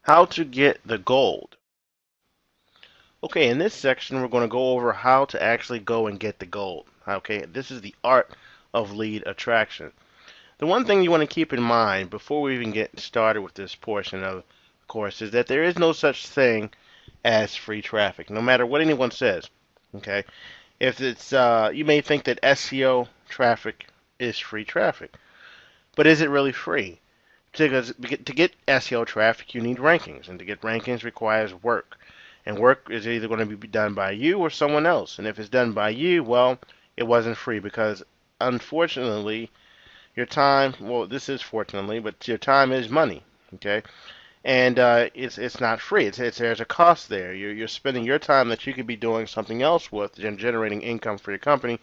How to get the gold. Okay, in this section we're going to go over how to actually go and get the gold. Okay, this is the art of lead attraction. The one thing you want to keep in mind before we even get started with this portion of the course is that there is no such thing as free traffic, no matter what anyone says. Okay, if it's you may think that SEO traffic is free traffic, but is it really free? Because to get SEO traffic, you need rankings, and to get rankings requires work. And work is either going to be done by you or someone else. And if it's done by you, well, it wasn't free because unfortunately, your time, well, this is fortunately, but your time is money, okay? And it's not free. It's there's a cost there. You're spending your time that you could be doing something else with, generating income for your company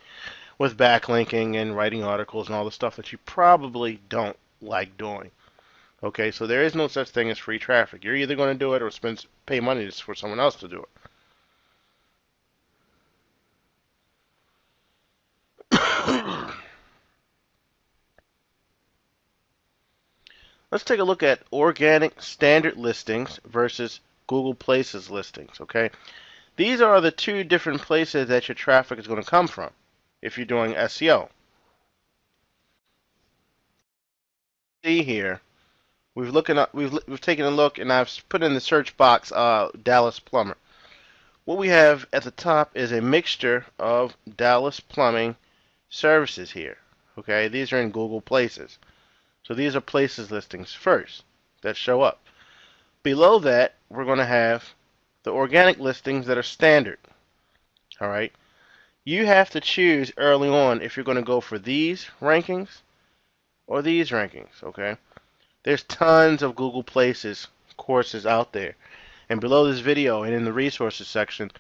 with backlinking and writing articles and all the stuff that you probably don't like doing. Okay, so there is no such thing as free traffic. You're either going to do it or pay money for someone else to do it. Let's take a look at organic standard listings versus Google Places listings. Okay, these are the two different places that your traffic is going to come from if you're doing SEO. See here, we've taken a look, and I've put in the search box Dallas plumber. What we have at the top is a mixture of Dallas plumbing services here. Okay, these are in Google Places. So these are places listings first that show up. Below that, we're going to have the organic listings that are standard. All right. You have to choose early on if you're going to go for these rankings or these rankings. Okay. There's tons of Google Places courses out there. And below this video and in the resources section,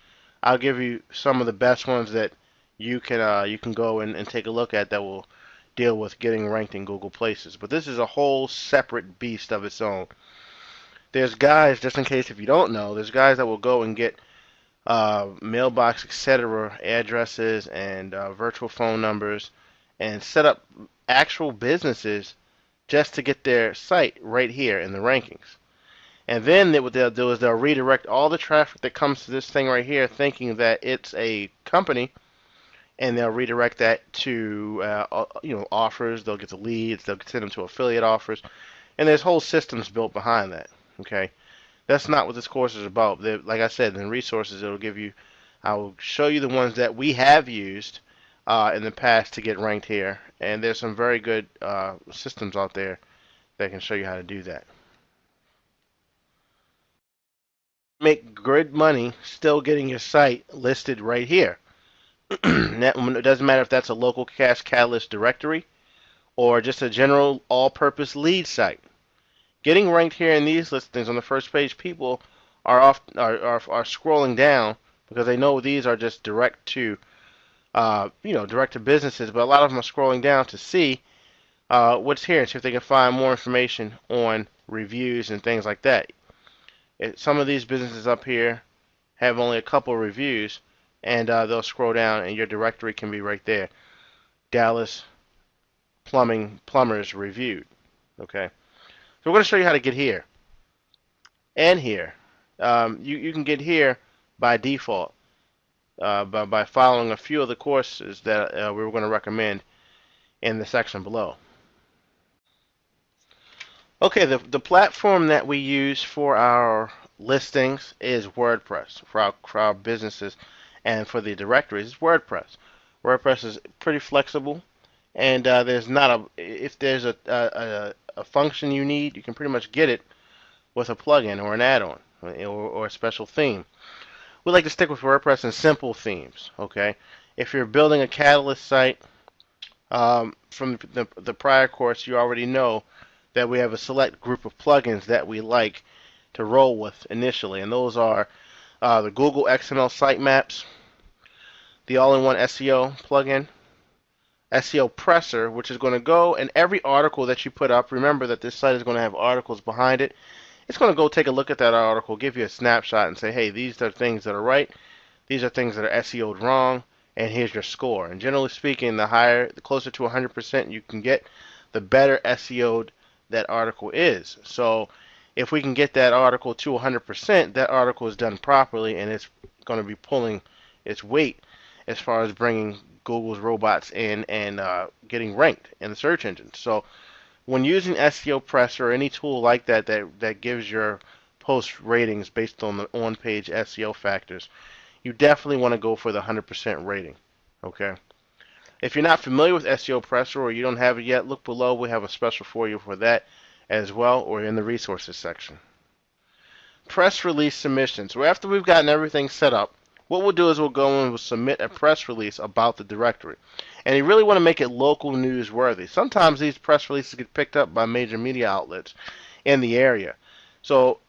I'll give you some of the best ones that you can go and take a look at that will deal with getting ranked in Google Places. But this is a whole separate beast of its own. There's guys, just in case if you don't know, there's guys that will go and get mailbox, etc., addresses and virtual phone numbers and set up actual businesses just to get their site right here in the rankings. And then what they'll do is they'll redirect all the traffic that comes to this thing right here, thinking that it's a company, and they'll redirect that to offers. They'll get the leads. They'll send them to affiliate offers, and there's whole systems built behind that. Okay, that's not what this course is about. Like I said, in resources, it'll give you. I will show you the ones that we have used in the past to get ranked here, and there's some very good systems out there that can show you how to do that. Make good money still getting your site listed right here. It doesn't matter if that's a local cache catalyst directory or just a general all-purpose lead site. Getting ranked here in these listings on the first page, people are scrolling down because they know these are just direct to direct to businesses, but a lot of them are scrolling down to see what's here and see if they can find more information on reviews and things like that. Some of these businesses up here have only a couple of reviews, and they'll scroll down, and your directory can be right there. Dallas plumbers reviewed. Okay, so we're going to show you how to get here and here. You can get here by default by following a few of the courses that we were going to recommend in the section below. Okay, the platform that we use for our listings is WordPress for our businesses, and for the directories is WordPress. WordPress is pretty flexible, and there's not if there's a function you need, you can pretty much get it with a plugin or an add-on or a special theme. We like to stick with WordPress and simple themes. Okay, if you're building a Catalyst site, from the prior course, you already know that we have a select group of plugins that we like to roll with initially, and those are the Google XML sitemaps, the all-in-one SEO plugin, SEO Presser, which is going to go in every article that you put up. Remember that this site is going to have articles behind it. It's going to go take a look at that article, give you a snapshot, and say, hey, these are things that are right, these are things that are SEO'd wrong, and here's your score. And generally speaking, the closer to 100% you can get, the better SEO'd that article is. So If we can get that article to 100%, that article is done properly, and it's going to be pulling its weight as far as bringing Google's robots in and getting ranked in the search engine. So when using SEO Press or any tool like that that gives your post ratings based on the on-page SEO factors, you definitely want to go for the 100% rating. Okay. If you're not familiar with SEO Press or you don't have it yet, look below. We have a special for you for that as well, or in the resources section. Press release submission. So after we've gotten everything set up, what we'll do is we'll go and we'll submit a press release about the directory. And you really want to make it local news worthy. Sometimes these press releases get picked up by major media outlets in the area. So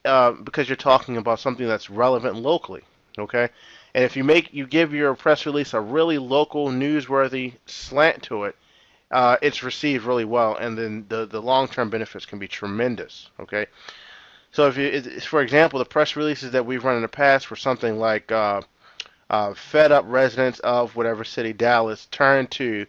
because you're talking about something that's relevant locally, okay? And if you give your press release a really local newsworthy slant to it, it's received really well, and then the long-term benefits can be tremendous, okay? So for example, the press releases that we've run in the past were something like fed up residents of whatever city, Dallas, turn to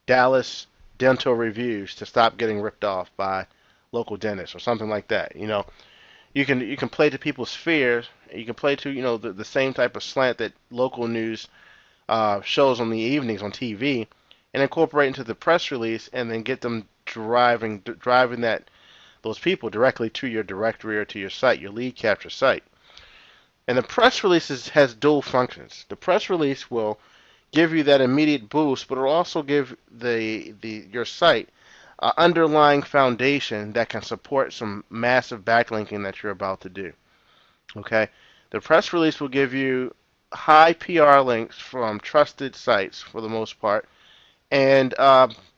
Dallas dental reviews to stop getting ripped off by local dentists or something like that. You can play to people's fears. You can play to the same type of slant that local news shows on the evenings on TV, and incorporate into the press release, and then get them driving those people directly to your directory or to your site, your lead capture site. And the press release has dual functions. The press release will give you that immediate boost, but it'll also give your site an underlying foundation that can support some massive backlinking that you're about to do. Okay, the press release will give you high PR links from trusted sites for the most part, and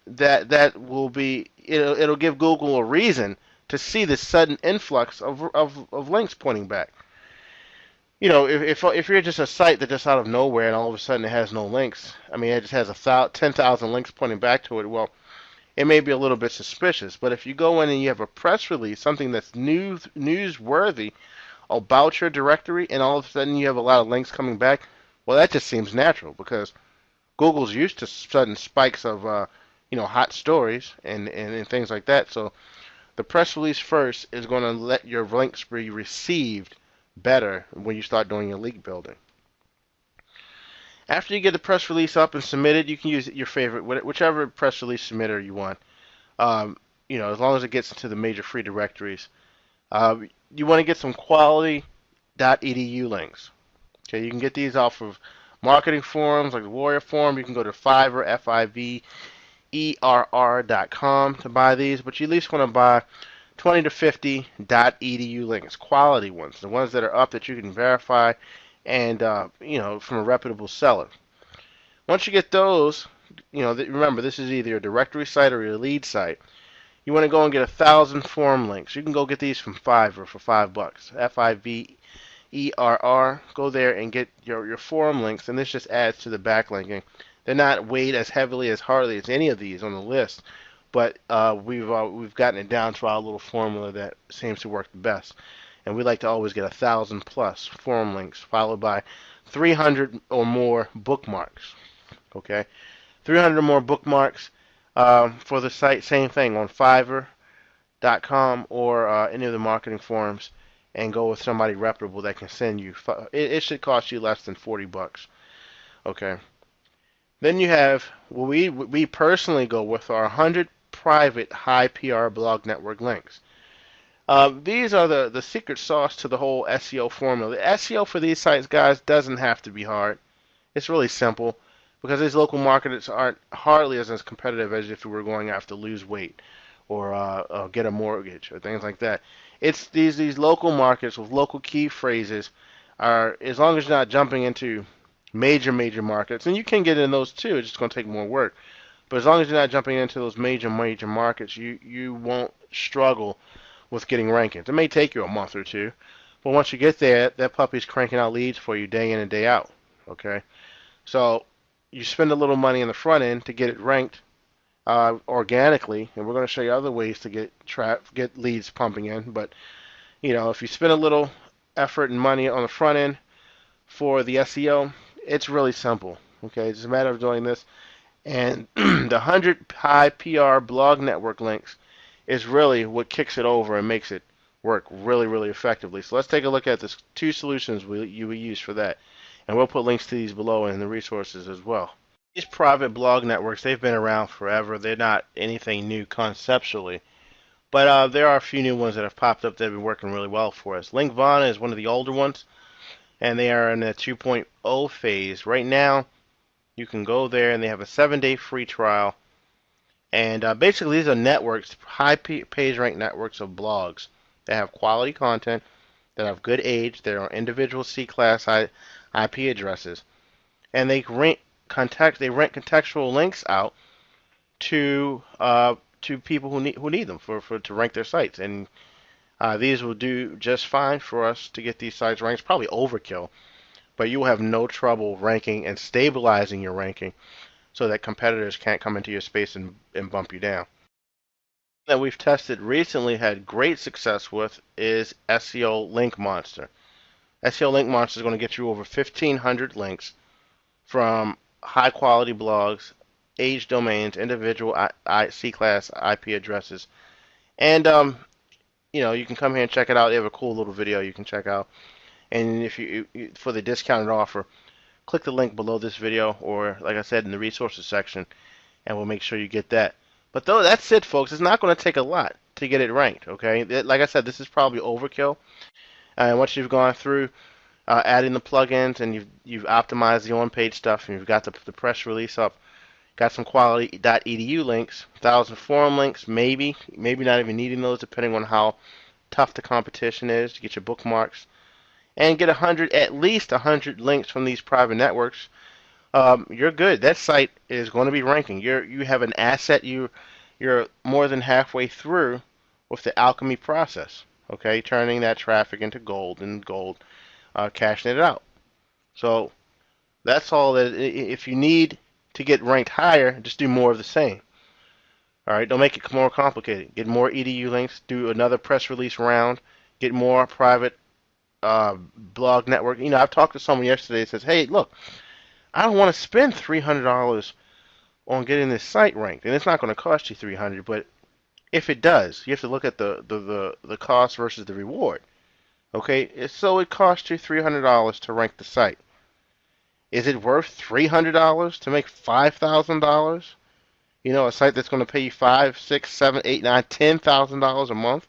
that will be it'll give Google a reason to see this sudden influx of links pointing back. If you're just a site that just out of nowhere and all of a sudden it has no links, I mean it just has 10,000 links pointing back to it, well, it may be a little bit suspicious. But if you go in and you have a press release, something that's newsworthy about your directory, and all of a sudden you have a lot of links coming back, well, that just seems natural because Google's used to sudden spikes of hot stories and things like that. So the press release first is going to let your links be received better when you start doing your link building. After you get the press release up and submitted, you can use your favorite, whichever press release submitter you want. As long as it gets into the major free directories. You want to get some quality .edu links. Okay, you can get these off of marketing forums like the Warrior Forum. You can go to Fiverr, FIVERR.com to buy these, but you at least want to buy 20 to 50 .edu links, quality ones, the ones that are up that you can verify, and from a reputable seller. Once you get those, remember this is either your directory site or your lead site. You want to go and get 1,000 forum links. You can go get these from Fiverr for $5. FIVERR. Go there and get your forum links, and this just adds to the backlinking. They're not weighed as heavily as hardly as any of these on the list, but we've gotten it down to our little formula that seems to work the best. And we like to always get 1,000 plus forum links, followed by 300 or more bookmarks. Okay, 300 or more bookmarks for the site. Same thing on Fiverr.com or any of the marketing forums, and go with somebody reputable that can send you. It should cost you less than $40. Okay. Then you have what we personally go with our 100 private high PR blog network links. These are the secret sauce to the whole SEO formula. The SEO for these sites, guys, doesn't have to be hard. It's really simple because these local marketers aren't hardly as competitive as if we were going after lose weight or get a mortgage or things like that. It's these local markets with local key phrases are, as long as you're not jumping into major markets, and you can get in those too, it's just going to take more work. But as long as you're not jumping into those major markets, you won't struggle with getting rankings. It may take you a month or two, but once you get there, that puppy's cranking out leads for you day in and day out. Okay, so you spend a little money in the front end to get it ranked organically, and we're going to show you other ways to get leads pumping in. But if you spend a little effort and money on the front end for the SEO, it's really simple. Okay, it's just a matter of doing this, and the 100 high PR blog network links is really what kicks it over and makes it work really, really effectively. So let's take a look at the two solutions you will use for that. And we'll put links to these below in the resources as well. These private blog networks, they've been around forever. They're not anything new conceptually. But there are a few new ones that have popped up that have been working really well for us. Linkvana is one of the older ones, and they are in the 2.0 phase. Right now, you can go there, and they have a 7-day free trial. And basically, these are networks, high page rank networks of blogs that have quality content, that have good age, that are individual C-class IP addresses, and they rent contextual links out to people who need them for to rank their sites. And these will do just fine for us to get these sites ranked. It's probably overkill, but you will have no trouble ranking and stabilizing your ranking so that competitors can't come into your space and bump you down. That we've tested recently had great success with is SEO Link Monster. SEO Link Monster is going to get you over 1,500 links from high quality blogs, age domains, individual C-class IP addresses, and you can come here and check it out. They have a cool little video you can check out. And if you for the discounted offer, click the link below this video, or like I said in the resources section, and we'll make sure you get that. But though that's it, folks. It's not going to take a lot to get it ranked. Okay, like I said, this is probably overkill. And once you've gone through adding the plugins and you've optimized the on-page stuff and you've got the press release up, got some quality .edu links, 1,000 forum links, maybe not even needing those depending on how tough the competition is to get your bookmarks, and get at least 100 links from these private networks. You're good. That site is going to be ranking. You have an asset. You're more than halfway through with the alchemy process. Okay, turning that traffic into gold and cashing it out. So that's all that. If you need to get ranked higher, just do more of the same. All right, don't make it more complicated. Get more edu links. Do another press release round. Get more private blog network. I've talked to someone yesterday that says, "Hey, look, I don't want to spend $300 on getting this site ranked, and it's not going to cost you $300. But if it does, you have to look at the cost versus the reward. Okay, so it costs you $300 to rank the site. Is it worth $300 to make $5,000? A site that's going to pay you $5, $6, $7, $8, $9, $10,000 a month.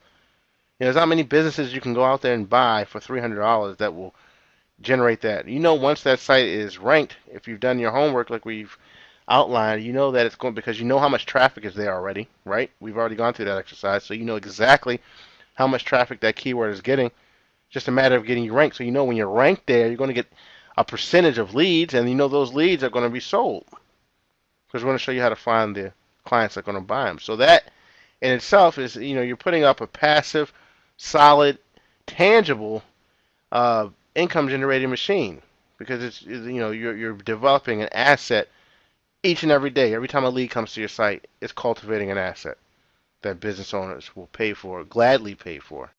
There's not many businesses you can go out there and buy for $300 that will generate that. Once that site is ranked, if you've done your homework like we've outlined, that it's going because you know how much traffic is there already, right? We've already gone through that exercise, so you know exactly how much traffic that keyword is getting. Just a matter of getting you ranked. So when you're ranked there, you're going to get a percentage of leads, and those leads are going to be sold because we're going to show you how to find the clients that are going to buy them. So that in itself is, you're putting up a passive, solid, tangible income generating machine because you're developing an asset each and every day. Every time a lead comes to your site, it's cultivating an asset that business owners will gladly pay for.